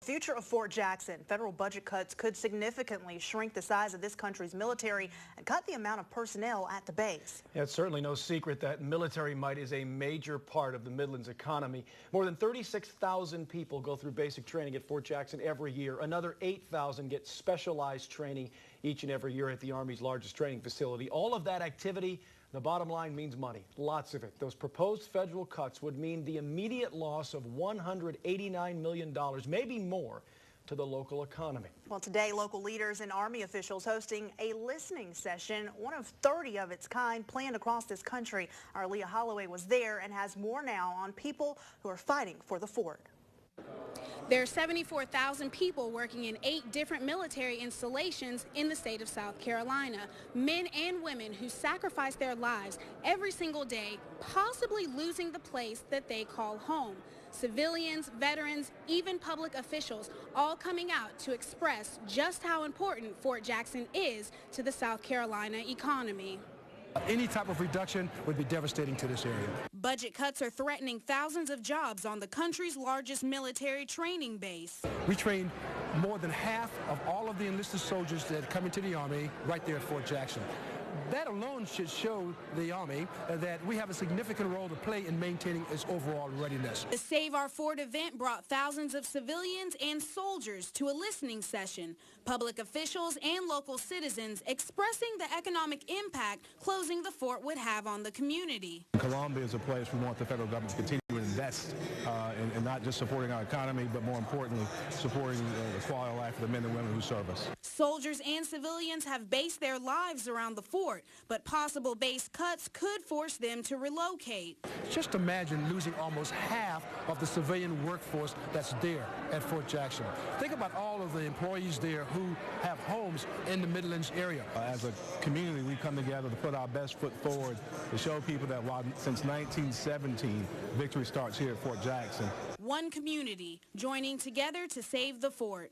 future of Fort Jackson. Federal budget cuts could significantly shrink the size of this country's military and cut the amount of personnel at the base. Yeah, it's certainly no secret that military might is a major part of the Midlands economy. More than 36,000 people go through basic training at Fort Jackson every year. Another 8,000 get specialized training each and every year at the Army's largest training facility. All of that activity, the bottom line, means money, lots of it. Those proposed federal cuts would mean the immediate loss of $189 million, maybe more, to the local economy. Well, today, local leaders and Army officials hosting a listening session, one of 30 of its kind planned across this country. Our Leah Holloway was there and has more now on people who are fighting for the fort. There are 74,000 people working in 8 different military installations in the state of South Carolina. Men and women who sacrifice their lives every single day, possibly losing the place that they call home. Civilians, veterans, even public officials, all coming out to express just how important Fort Jackson is to the South Carolina economy. Any type of reduction would be devastating to this area. Budget cuts are threatening thousands of jobs on the country's largest military training base. We train more than half of all of the enlisted soldiers that come into the Army right there at Fort Jackson. That alone should show the Army that we have a significant role to play in maintaining its overall readiness. The Save Our Fort event brought thousands of civilians and soldiers to a listening session. Public officials and local citizens expressing the economic impact closing the fort would have on the community. Columbia is a place we want the federal government to continue to invest in not just supporting our economy, but more importantly, supporting the quality of life of the men and women who serve us. Soldiers and civilians have based their lives around the fort, but possible base cuts could force them to relocate. Just imagine losing almost half of the civilian workforce that's there at Fort Jackson. Think about all of the employees there who have homes in the Midlands area. As a community, we come together to put our best foot forward to show people that since 1917, victory starts here at Fort Jackson. One community joining together to save the fort.